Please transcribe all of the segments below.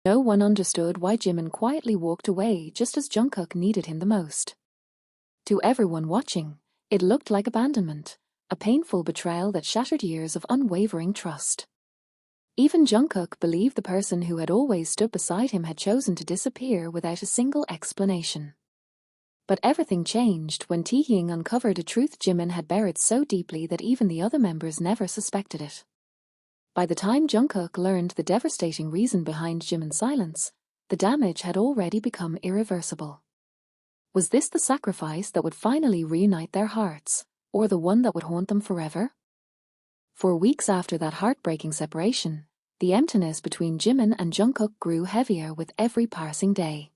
No one understood why Jimin quietly walked away just as Jungkook needed him the most. To everyone watching, it looked like abandonment, a painful betrayal that shattered years of unwavering trust. Even Jungkook believed the person who had always stood beside him had chosen to disappear without a single explanation. But everything changed when Taehyung uncovered a truth Jimin had buried so deeply that even the other members never suspected it. By the time Jungkook learned the devastating reason behind Jimin's silence, the damage had already become irreversible. Was this the sacrifice that would finally reunite their hearts, or the one that would haunt them forever? For weeks after that heartbreaking separation, the emptiness between Jimin and Jungkook grew heavier with every passing day.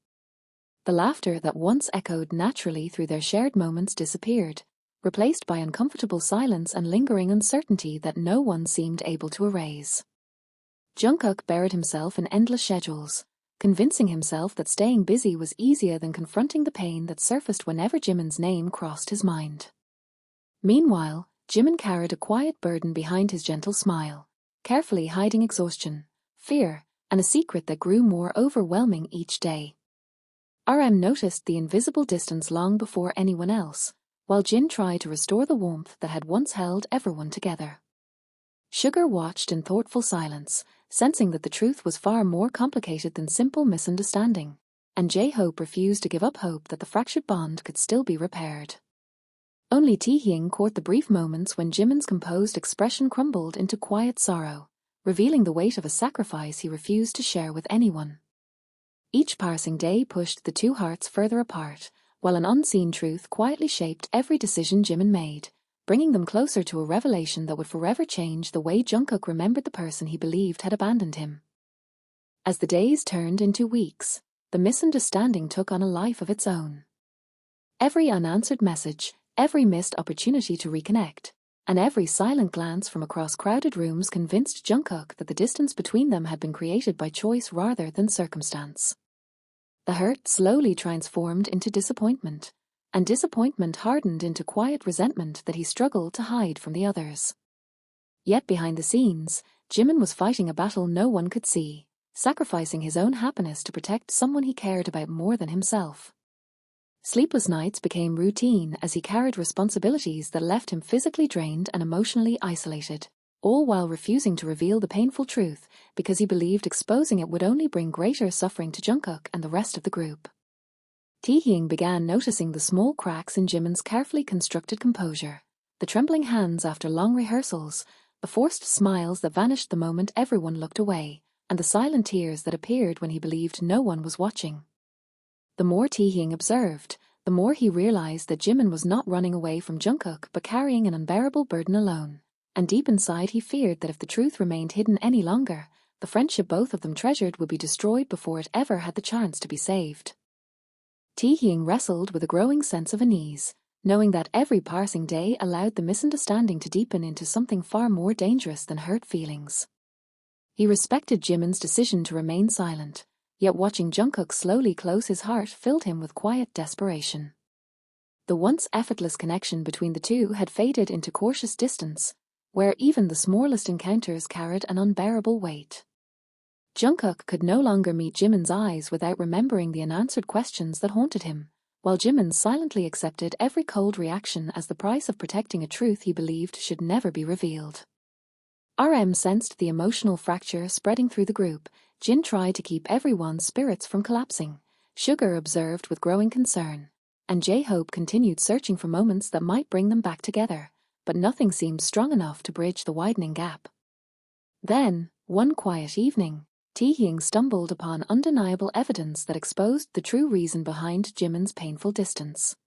The laughter that once echoed naturally through their shared moments disappeared, replaced by uncomfortable silence and lingering uncertainty that no one seemed able to erase. Jungkook buried himself in endless schedules, convincing himself that staying busy was easier than confronting the pain that surfaced whenever Jimin's name crossed his mind. Meanwhile, Jimin carried a quiet burden behind his gentle smile, carefully hiding exhaustion, fear, and a secret that grew more overwhelming each day. RM noticed the invisible distance long before anyone else, while Jin tried to restore the warmth that had once held everyone together. Sugar watched in thoughtful silence, sensing that the truth was far more complicated than simple misunderstanding, and J-Hope refused to give up hope that the fractured bond could still be repaired. Only Taehyung caught the brief moments when Jimin's composed expression crumbled into quiet sorrow, revealing the weight of a sacrifice he refused to share with anyone. Each passing day pushed the two hearts further apart, while an unseen truth quietly shaped every decision Jimin made, bringing them closer to a revelation that would forever change the way Jungkook remembered the person he believed had abandoned him. As the days turned into weeks, the misunderstanding took on a life of its own. Every unanswered message, every missed opportunity to reconnect, and every silent glance from across crowded rooms convinced Jungkook that the distance between them had been created by choice rather than circumstance. The hurt slowly transformed into disappointment, and disappointment hardened into quiet resentment that he struggled to hide from the others. Yet behind the scenes, Jimin was fighting a battle no one could see, sacrificing his own happiness to protect someone he cared about more than himself. Sleepless nights became routine as he carried responsibilities that left him physically drained and emotionally isolated, all while refusing to reveal the painful truth because he believed exposing it would only bring greater suffering to Jungkook and the rest of the group. Taehyung began noticing the small cracks in Jimin's carefully constructed composure, the trembling hands after long rehearsals, the forced smiles that vanished the moment everyone looked away, and the silent tears that appeared when he believed no one was watching. The more Taehyung observed, the more he realized that Jimin was not running away from Jungkook but carrying an unbearable burden alone, and deep inside he feared that if the truth remained hidden any longer, the friendship both of them treasured would be destroyed before it ever had the chance to be saved. Taehyung wrestled with a growing sense of unease, knowing that every passing day allowed the misunderstanding to deepen into something far more dangerous than hurt feelings. He respected Jimin's decision to remain silent, yet watching Jungkook slowly close his heart filled him with quiet desperation. The once effortless connection between the two had faded into cautious distance, where even the smallest encounters carried an unbearable weight. Jungkook could no longer meet Jimin's eyes without remembering the unanswered questions that haunted him, while Jimin silently accepted every cold reaction as the price of protecting a truth he believed should never be revealed. RM sensed the emotional fracture spreading through the group. Jin tried to keep everyone's spirits from collapsing, Sugar observed with growing concern, and J-Hope continued searching for moments that might bring them back together, but nothing seemed strong enough to bridge the widening gap. Then, one quiet evening, Taehyung stumbled upon undeniable evidence that exposed the true reason behind Jimin's painful distance.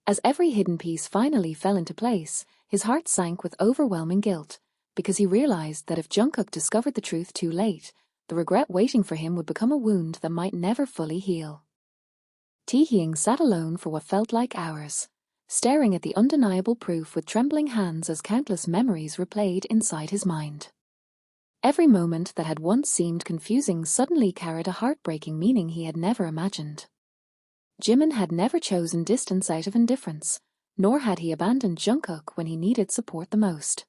As every hidden piece finally fell into place, his heart sank with overwhelming guilt, because he realized that if Jungkook discovered the truth too late, the regret waiting for him would become a wound that might never fully heal. Taehyung sat alone for what felt like hours, staring at the undeniable proof with trembling hands as countless memories replayed inside his mind. Every moment that had once seemed confusing suddenly carried a heartbreaking meaning he had never imagined. Jimin had never chosen distance out of indifference, nor had he abandoned Jungkook when he needed support the most.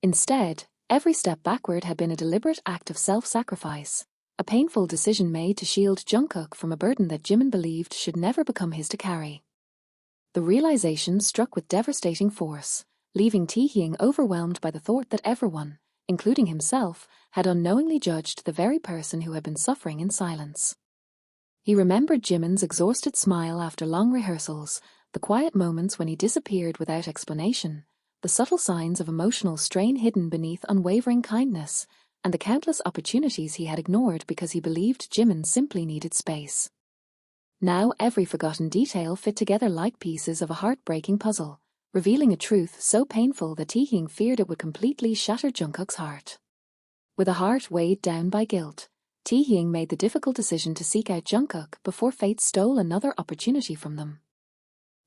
Instead, every step backward had been a deliberate act of self-sacrifice, a painful decision made to shield Jungkook from a burden that Jimin believed should never become his to carry. The realization struck with devastating force, leaving Taehyung overwhelmed by the thought that everyone, including himself, had unknowingly judged the very person who had been suffering in silence. He remembered Jimin's exhausted smile after long rehearsals, the quiet moments when he disappeared without explanation, the subtle signs of emotional strain hidden beneath unwavering kindness, and the countless opportunities he had ignored because he believed Jimin simply needed space. Now every forgotten detail fit together like pieces of a heartbreaking puzzle, revealing a truth so painful that Taehyung feared it would completely shatter Jungkook's heart. With a heart weighed down by guilt, Taehyung made the difficult decision to seek out Jungkook before fate stole another opportunity from them.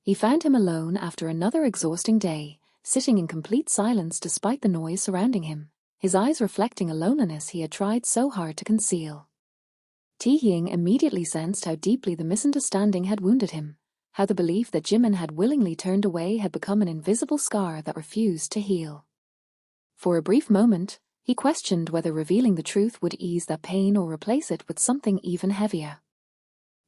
He found him alone after another exhausting day, sitting in complete silence despite the noise surrounding him, his eyes reflecting a loneliness he had tried so hard to conceal. Taehyung immediately sensed how deeply the misunderstanding had wounded him, how the belief that Jimin had willingly turned away had become an invisible scar that refused to heal. For a brief moment, he questioned whether revealing the truth would ease that pain or replace it with something even heavier.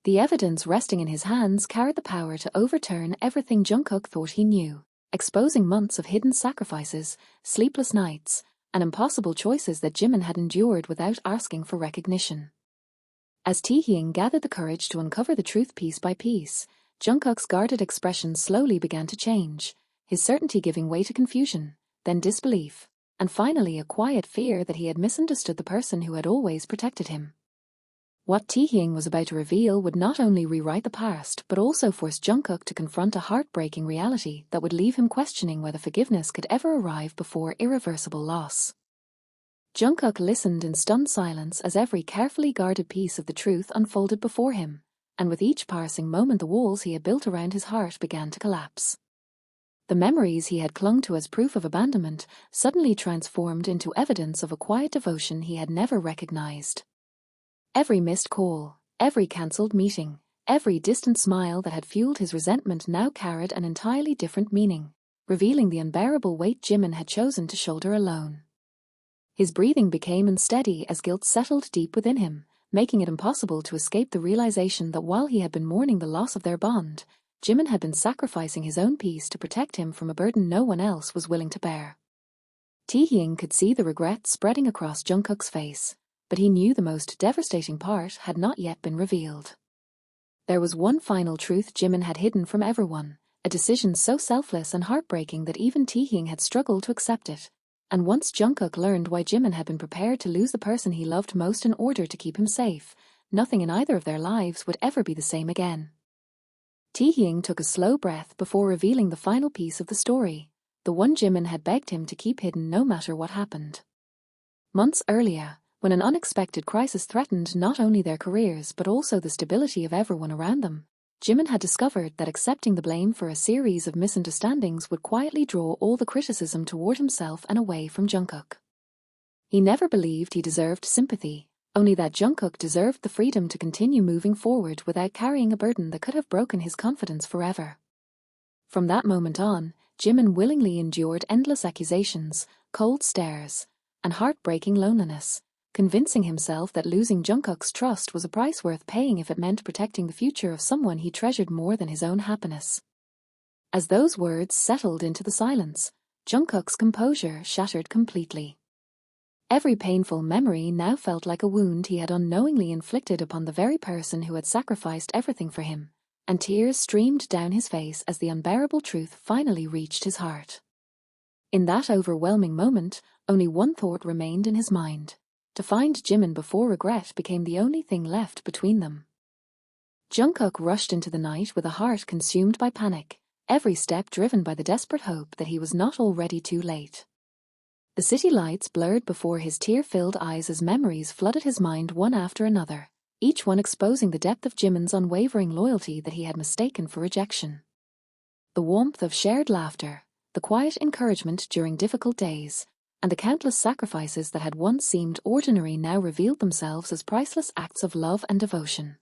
The evidence resting in his hands carried the power to overturn everything Jungkook thought he knew, exposing months of hidden sacrifices, sleepless nights, and impossible choices that Jimin had endured without asking for recognition. As Taehyung gathered the courage to uncover the truth piece by piece, Jungkook's guarded expression slowly began to change, his certainty giving way to confusion, then disbelief, and finally a quiet fear that he had misunderstood the person who had always protected him. What Taehyung was about to reveal would not only rewrite the past but also force Jungkook to confront a heartbreaking reality that would leave him questioning whether forgiveness could ever arrive before irreversible loss. Jungkook listened in stunned silence as every carefully guarded piece of the truth unfolded before him, and with each passing moment the walls he had built around his heart began to collapse. The memories he had clung to as proof of abandonment suddenly transformed into evidence of a quiet devotion he had never recognized. Every missed call, every cancelled meeting, every distant smile that had fueled his resentment now carried an entirely different meaning, revealing the unbearable weight Jimin had chosen to shoulder alone. His breathing became unsteady as guilt settled deep within him, making it impossible to escape the realization that while he had been mourning the loss of their bond, Jimin had been sacrificing his own peace to protect him from a burden no one else was willing to bear. Taehyung could see the regret spreading across Jungkook's face, but he knew the most devastating part had not yet been revealed. There was one final truth Jimin had hidden from everyone, a decision so selfless and heartbreaking that even Taehyung had struggled to accept it, and once Jungkook learned why Jimin had been prepared to lose the person he loved most in order to keep him safe, nothing in either of their lives would ever be the same again. Taehyung took a slow breath before revealing the final piece of the story, the one Jimin had begged him to keep hidden no matter what happened. Months earlier, when an unexpected crisis threatened not only their careers but also the stability of everyone around them, Jimin had discovered that accepting the blame for a series of misunderstandings would quietly draw all the criticism toward himself and away from Jungkook. He never believed he deserved sympathy, only that Jungkook deserved the freedom to continue moving forward without carrying a burden that could have broken his confidence forever. From that moment on, Jimin willingly endured endless accusations, cold stares, and heartbreaking loneliness, convincing himself that losing Jungkook's trust was a price worth paying if it meant protecting the future of someone he treasured more than his own happiness. As those words settled into the silence, Jungkook's composure shattered completely. Every painful memory now felt like a wound he had unknowingly inflicted upon the very person who had sacrificed everything for him, and tears streamed down his face as the unbearable truth finally reached his heart. In that overwhelming moment, only one thought remained in his mind: to find Jimin before regret became the only thing left between them. Jungkook rushed into the night with a heart consumed by panic, every step driven by the desperate hope that he was not already too late. The city lights blurred before his tear-filled eyes as memories flooded his mind one after another, each one exposing the depth of Jimin's unwavering loyalty that he had mistaken for rejection. The warmth of shared laughter, the quiet encouragement during difficult days, and the countless sacrifices that had once seemed ordinary now revealed themselves as priceless acts of love and devotion.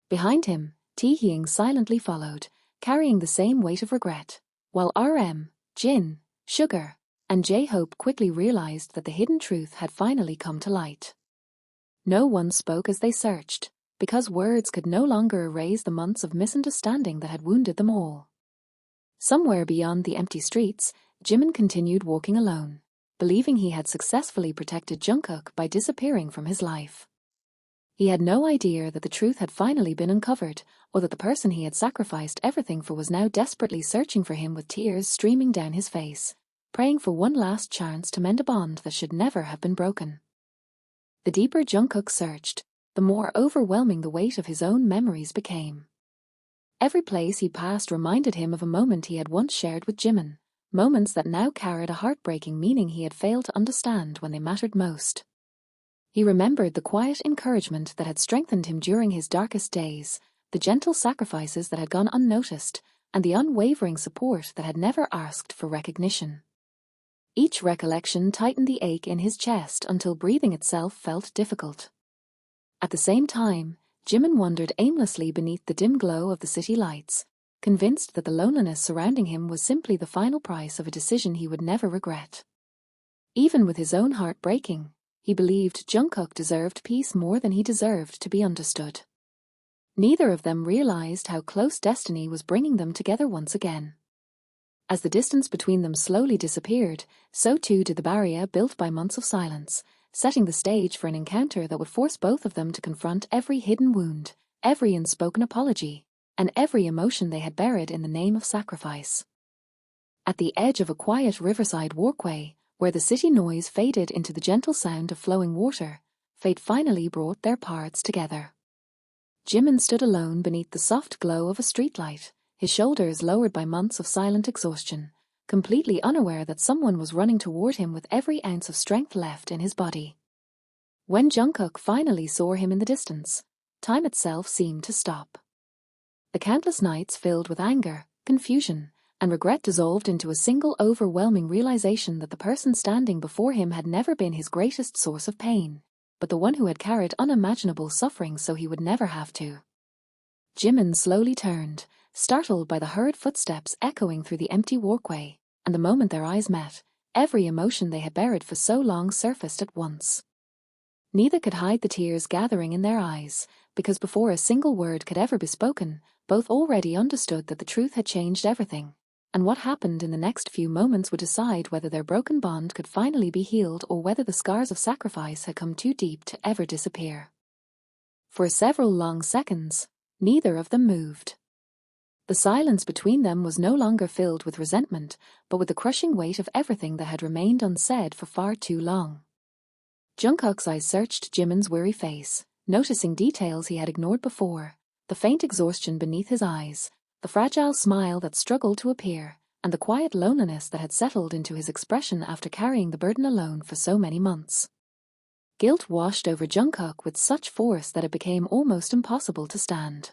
Behind him, Taehyung silently followed, carrying the same weight of regret, while RM, Jin, Sugar, and J-Hope quickly realized that the hidden truth had finally come to light. No one spoke as they searched, because words could no longer erase the months of misunderstanding that had wounded them all. Somewhere beyond the empty streets, Jimin continued walking alone, believing he had successfully protected Jungkook by disappearing from his life. He had no idea that the truth had finally been uncovered, or that the person he had sacrificed everything for was now desperately searching for him with tears streaming down his face, praying for one last chance to mend a bond that should never have been broken. The deeper Jungkook searched, the more overwhelming the weight of his own memories became. Every place he passed reminded him of a moment he had once shared with Jimin, moments that now carried a heartbreaking meaning he had failed to understand when they mattered most. He remembered the quiet encouragement that had strengthened him during his darkest days, the gentle sacrifices that had gone unnoticed, and the unwavering support that had never asked for recognition. Each recollection tightened the ache in his chest until breathing itself felt difficult. At the same time, Jimin wandered aimlessly beneath the dim glow of the city lights, convinced that the loneliness surrounding him was simply the final price of a decision he would never regret. Even with his own heart breaking, he believed Jungkook deserved peace more than he deserved to be understood. Neither of them realized how close destiny was bringing them together once again. As the distance between them slowly disappeared, so too did the barrier built by months of silence, setting the stage for an encounter that would force both of them to confront every hidden wound, every unspoken apology, and every emotion they had buried in the name of sacrifice. At the edge of a quiet riverside walkway, where the city noise faded into the gentle sound of flowing water, fate finally brought their paths together. Jimin stood alone beneath the soft glow of a streetlight, his shoulders lowered by months of silent exhaustion, completely unaware that someone was running toward him with every ounce of strength left in his body. When Jungkook finally saw him in the distance, time itself seemed to stop. The countless nights filled with anger, confusion, and regret dissolved into a single overwhelming realization that the person standing before him had never been his greatest source of pain, but the one who had carried unimaginable suffering so he would never have to. Jimin slowly turned, startled by the hurried footsteps echoing through the empty walkway, and the moment their eyes met, every emotion they had buried for so long surfaced at once. Neither could hide the tears gathering in their eyes, because before a single word could ever be spoken, both already understood that the truth had changed everything, and what happened in the next few moments would decide whether their broken bond could finally be healed or whether the scars of sacrifice had come too deep to ever disappear. For several long seconds, neither of them moved. The silence between them was no longer filled with resentment, but with the crushing weight of everything that had remained unsaid for far too long. Jungkook's eyes searched Jimin's weary face, noticing details he had ignored before, the faint exhaustion beneath his eyes, the fragile smile that struggled to appear, and the quiet loneliness that had settled into his expression after carrying the burden alone for so many months. Guilt washed over Jungkook with such force that it became almost impossible to stand.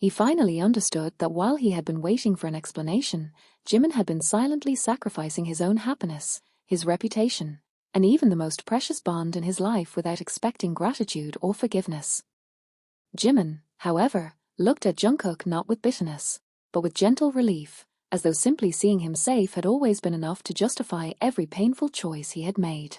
He finally understood that while he had been waiting for an explanation, Jimin had been silently sacrificing his own happiness, his reputation, and even the most precious bond in his life without expecting gratitude or forgiveness. Jimin, however, looked at Jungkook not with bitterness, but with gentle relief, as though simply seeing him safe had always been enough to justify every painful choice he had made.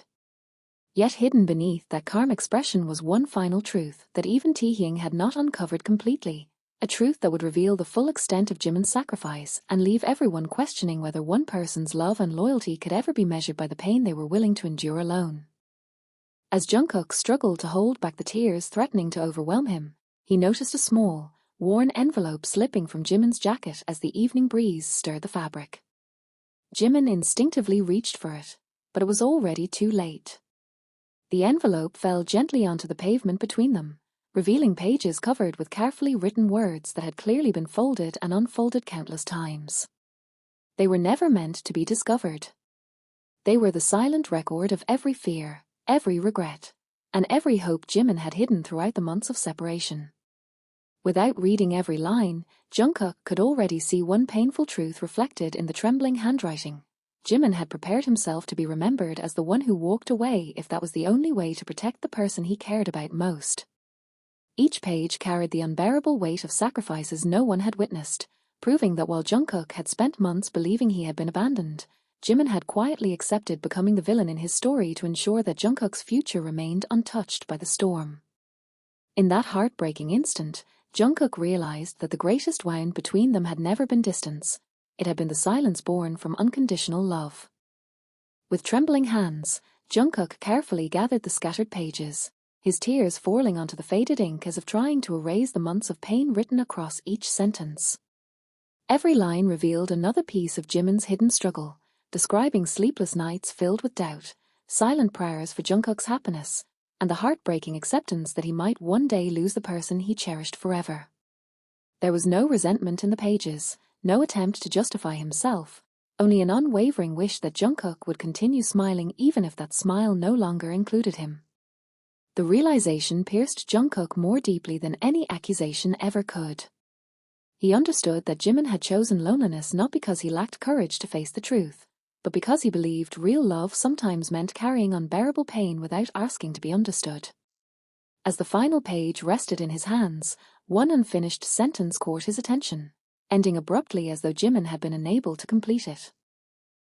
Yet hidden beneath that calm expression was one final truth that even Taehyung had not uncovered completely, a truth that would reveal the full extent of Jimin's sacrifice and leave everyone questioning whether one person's love and loyalty could ever be measured by the pain they were willing to endure alone. As Jungkook struggled to hold back the tears threatening to overwhelm him, he noticed a small, worn envelope slipping from Jimin's jacket as the evening breeze stirred the fabric. Jimin instinctively reached for it, but it was already too late. The envelope fell gently onto the pavement between them, revealing pages covered with carefully written words that had clearly been folded and unfolded countless times. They were never meant to be discovered. They were the silent record of every fear, every regret, and every hope Jimin had hidden throughout the months of separation. Without reading every line, Jungkook could already see one painful truth reflected in the trembling handwriting. Jimin had prepared himself to be remembered as the one who walked away if that was the only way to protect the person he cared about most. Each page carried the unbearable weight of sacrifices no one had witnessed, proving that while Jungkook had spent months believing he had been abandoned, Jimin had quietly accepted becoming the villain in his story to ensure that Jungkook's future remained untouched by the storm. In that heartbreaking instant, Jungkook realized that the greatest wound between them had never been distance. It had been the silence born from unconditional love. With trembling hands, Jungkook carefully gathered the scattered pages, his tears falling onto the faded ink as if trying to erase the months of pain written across each sentence. Every line revealed another piece of Jimin's hidden struggle, describing sleepless nights filled with doubt, silent prayers for Jungkook's happiness, and the heartbreaking acceptance that he might one day lose the person he cherished forever. There was no resentment in the pages, no attempt to justify himself, only an unwavering wish that Jungkook would continue smiling even if that smile no longer included him. The realization pierced Jungkook more deeply than any accusation ever could. He understood that Jimin had chosen loneliness not because he lacked courage to face the truth, but because he believed real love sometimes meant carrying unbearable pain without asking to be understood. As the final page rested in his hands, one unfinished sentence caught his attention, ending abruptly as though Jimin had been unable to complete it.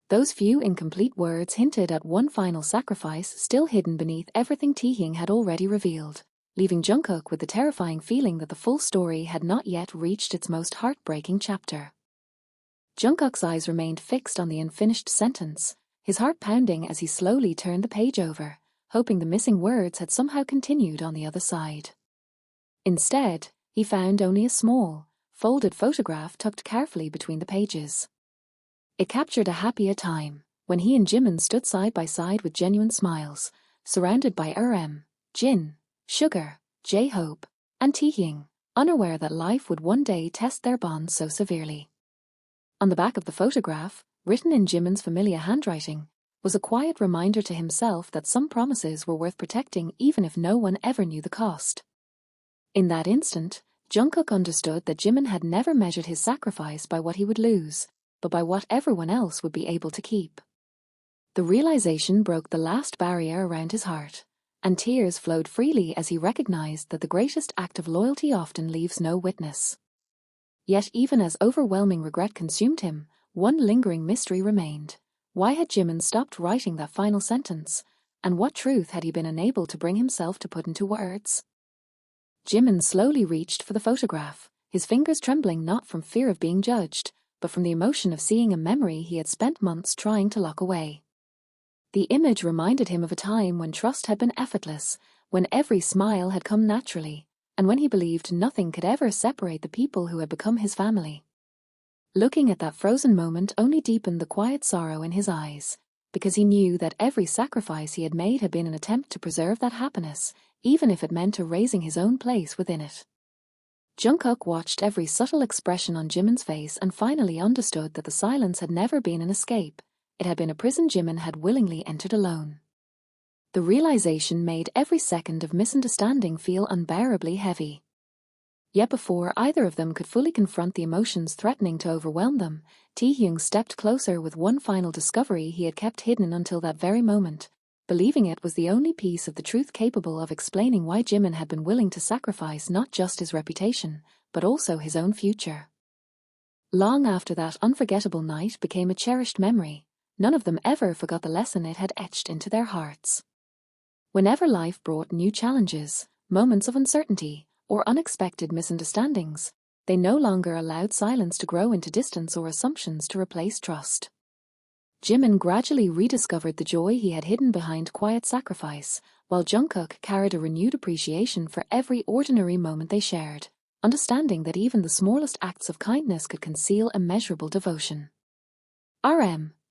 Those few incomplete words hinted at one final sacrifice still hidden beneath everything Taehyung had already revealed, leaving Jungkook with the terrifying feeling that the full story had not yet reached its most heartbreaking chapter. Jungkook's eyes remained fixed on the unfinished sentence, his heart pounding as he slowly turned the page over, hoping the missing words had somehow continued on the other side. Instead, he found only a small, folded photograph tucked carefully between the pages. It captured a happier time, when he and Jimin stood side by side with genuine smiles, surrounded by Jin, Sugar, J-Hope, and Taehyung, unaware that life would one day test their bond so severely. On the back of the photograph, written in Jimin's familiar handwriting, was a quiet reminder to himself that some promises were worth protecting even if no one ever knew the cost. In that instant, Jungkook understood that Jimin had never measured his sacrifice by what he would lose, but by what everyone else would be able to keep. The realization broke the last barrier around his heart, and tears flowed freely as he recognized that the greatest act of loyalty often leaves no witness. Yet even as overwhelming regret consumed him, one lingering mystery remained. Why had Jimin stopped writing that final sentence, and what truth had he been unable to bring himself to put into words? Jimin slowly reached for the photograph, his fingers trembling not from fear of being judged, but from the emotion of seeing a memory he had spent months trying to lock away. The image reminded him of a time when trust had been effortless, when every smile had come naturally, and when he believed nothing could ever separate the people who had become his family. Looking at that frozen moment only deepened the quiet sorrow in his eyes, because he knew that every sacrifice he had made had been an attempt to preserve that happiness, even if it meant erasing his own place within it. Jungkook watched every subtle expression on Jimin's face and finally understood that the silence had never been an escape, it had been a prison Jimin had willingly entered alone. The realization made every second of misunderstanding feel unbearably heavy. Yet before either of them could fully confront the emotions threatening to overwhelm them, Taehyung stepped closer with one final discovery he had kept hidden until that very moment, believing it was the only piece of the truth capable of explaining why Jimin had been willing to sacrifice not just his reputation, but also his own future. Long after that unforgettable night became a cherished memory, none of them ever forgot the lesson it had etched into their hearts. Whenever life brought new challenges, moments of uncertainty, or unexpected misunderstandings, they no longer allowed silence to grow into distance or assumptions to replace trust. Jimin gradually rediscovered the joy he had hidden behind quiet sacrifice, while Jungkook carried a renewed appreciation for every ordinary moment they shared, understanding that even the smallest acts of kindness could conceal immeasurable devotion.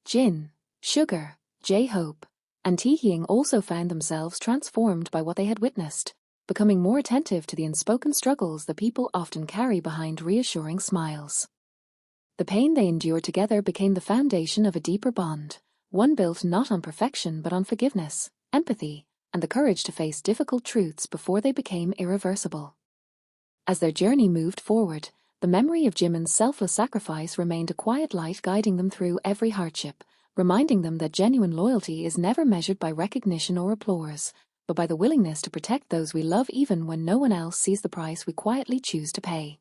Jin, Sugar, J-Hope, and Taehyung also found themselves transformed by what they had witnessed, becoming more attentive to the unspoken struggles that people often carry behind reassuring smiles. The pain they endured together became the foundation of a deeper bond, one built not on perfection but on forgiveness, empathy, and the courage to face difficult truths before they became irreversible. As their journey moved forward, the memory of Jimin's selfless sacrifice remained a quiet light guiding them through every hardship, reminding them that genuine loyalty is never measured by recognition or applause, but by the willingness to protect those we love even when no one else sees the price we quietly choose to pay.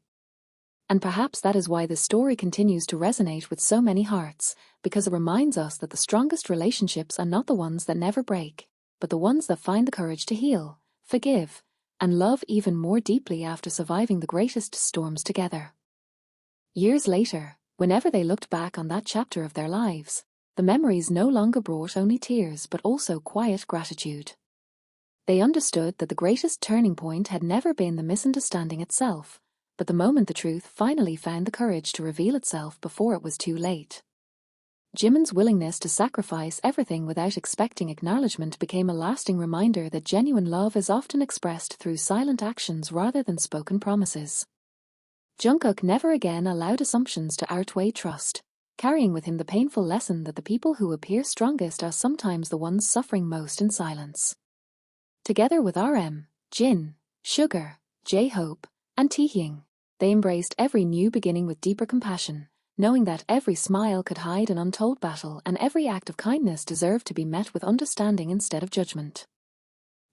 And perhaps that is why this story continues to resonate with so many hearts, because it reminds us that the strongest relationships are not the ones that never break, but the ones that find the courage to heal, forgive, and love even more deeply after surviving the greatest storms together. Years later, whenever they looked back on that chapter of their lives, the memories no longer brought only tears but also quiet gratitude. They understood that the greatest turning point had never been the misunderstanding itself, but the moment the truth finally found the courage to reveal itself before it was too late. Jimin's willingness to sacrifice everything without expecting acknowledgement became a lasting reminder that genuine love is often expressed through silent actions rather than spoken promises. Jungkook never again allowed assumptions to outweigh trust, carrying with him the painful lesson that the people who appear strongest are sometimes the ones suffering most in silence. Together with Jin, Sugar, J-Hope, and Taehyung, they embraced every new beginning with deeper compassion, knowing that every smile could hide an untold battle and every act of kindness deserved to be met with understanding instead of judgment.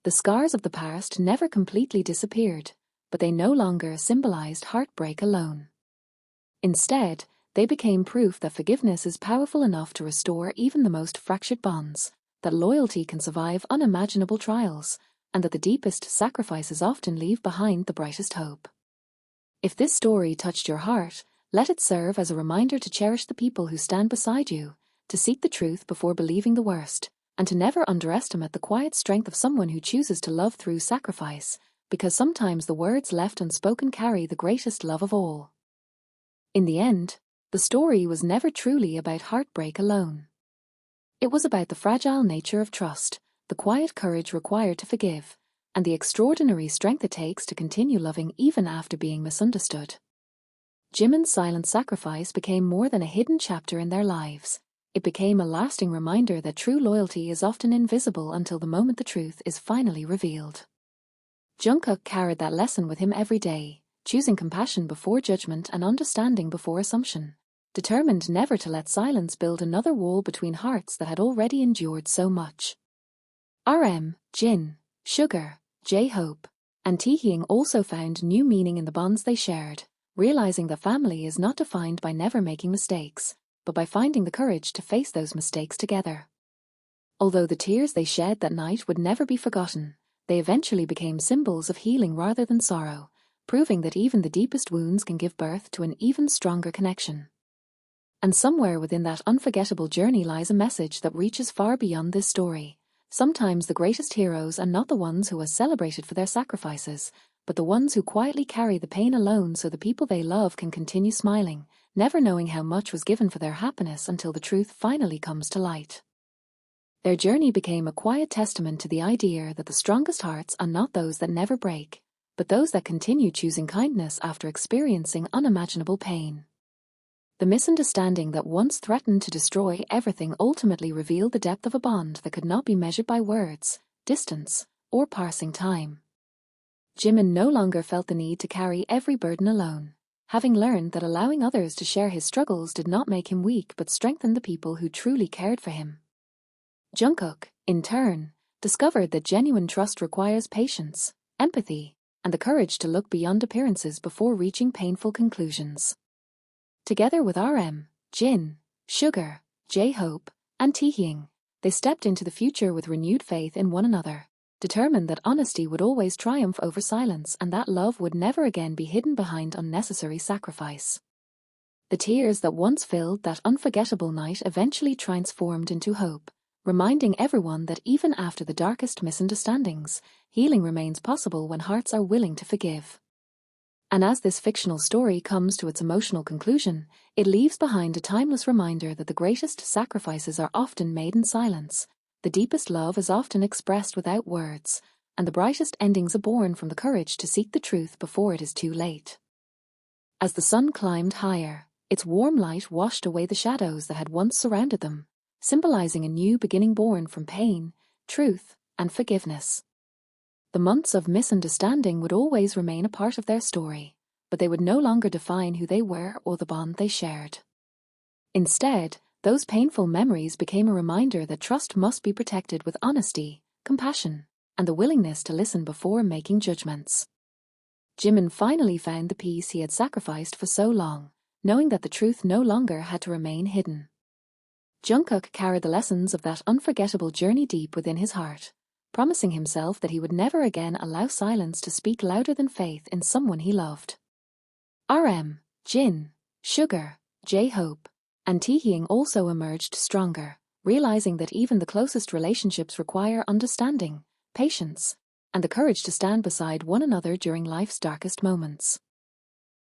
The scars of the past never completely disappeared, but they no longer symbolized heartbreak alone. Instead, they became proof that forgiveness is powerful enough to restore even the most fractured bonds, that loyalty can survive unimaginable trials, and that the deepest sacrifices often leave behind the brightest hope. If this story touched your heart, let it serve as a reminder to cherish the people who stand beside you, to seek the truth before believing the worst, and to never underestimate the quiet strength of someone who chooses to love through sacrifice, because sometimes the words left unspoken carry the greatest love of all. In the end, the story was never truly about heartbreak alone. It was about the fragile nature of trust, the quiet courage required to forgive, and the extraordinary strength it takes to continue loving even after being misunderstood. Jimin's silent sacrifice became more than a hidden chapter in their lives. It became a lasting reminder that true loyalty is often invisible until the moment the truth is finally revealed. Jungkook carried that lesson with him every day, choosing compassion before judgment and understanding before assumption, determined never to let silence build another wall between hearts that had already endured so much. Jin, Sugar, J-Hope, and Taehyung also found new meaning in the bonds they shared, realizing that family is not defined by never making mistakes, but by finding the courage to face those mistakes together. Although the tears they shed that night would never be forgotten, they eventually became symbols of healing rather than sorrow, proving that even the deepest wounds can give birth to an even stronger connection. And somewhere within that unforgettable journey lies a message that reaches far beyond this story. Sometimes the greatest heroes are not the ones who are celebrated for their sacrifices, but the ones who quietly carry the pain alone so the people they love can continue smiling, never knowing how much was given for their happiness until the truth finally comes to light. Their journey became a quiet testament to the idea that the strongest hearts are not those that never break, but those that continue choosing kindness after experiencing unimaginable pain. The misunderstanding that once threatened to destroy everything ultimately revealed the depth of a bond that could not be measured by words, distance, or passing time. Jimin no longer felt the need to carry every burden alone, having learned that allowing others to share his struggles did not make him weak but strengthened the people who truly cared for him. Jungkook, in turn, discovered that genuine trust requires patience, empathy, and the courage to look beyond appearances before reaching painful conclusions. Together with Jin, Sugar, J-Hope, and Taehyung, they stepped into the future with renewed faith in one another, determined that honesty would always triumph over silence and that love would never again be hidden behind unnecessary sacrifice. The tears that once filled that unforgettable night eventually transformed into hope, reminding everyone that even after the darkest misunderstandings, healing remains possible when hearts are willing to forgive. And as this fictional story comes to its emotional conclusion, it leaves behind a timeless reminder that the greatest sacrifices are often made in silence, the deepest love is often expressed without words, and the brightest endings are born from the courage to seek the truth before it is too late. As the sun climbed higher, its warm light washed away the shadows that had once surrounded them, symbolizing a new beginning born from pain, truth, and forgiveness. The months of misunderstanding would always remain a part of their story, but they would no longer define who they were or the bond they shared. Instead, those painful memories became a reminder that trust must be protected with honesty, compassion, and the willingness to listen before making judgments. Jimin finally found the peace he had sacrificed for so long, knowing that the truth no longer had to remain hidden. Jungkook carried the lessons of that unforgettable journey deep within his heart, promising himself that he would never again allow silence to speak louder than faith in someone he loved. Jin, Sugar, J-Hope, and Taehyung also emerged stronger, realizing that even the closest relationships require understanding, patience, and the courage to stand beside one another during life's darkest moments.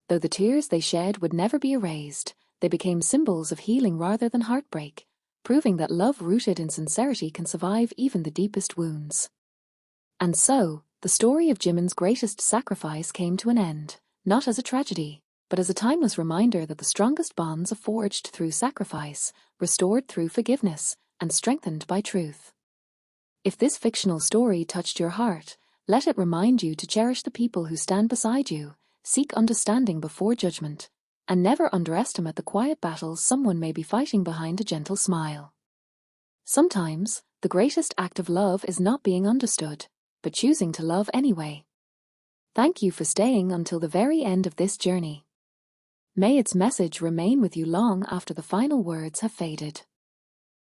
Though the tears they shed would never be erased, they became symbols of healing rather than heartbreak, proving that love rooted in sincerity can survive even the deepest wounds. And so, the story of Jimin's greatest sacrifice came to an end, not as a tragedy, but as a timeless reminder that the strongest bonds are forged through sacrifice, restored through forgiveness, and strengthened by truth. If this fictional story touched your heart, let it remind you to cherish the people who stand beside you, seek understanding before judgment, and never underestimate the quiet battles someone may be fighting behind a gentle smile. Sometimes, the greatest act of love is not being understood, but choosing to love anyway. Thank you for staying until the very end of this journey. May its message remain with you long after the final words have faded.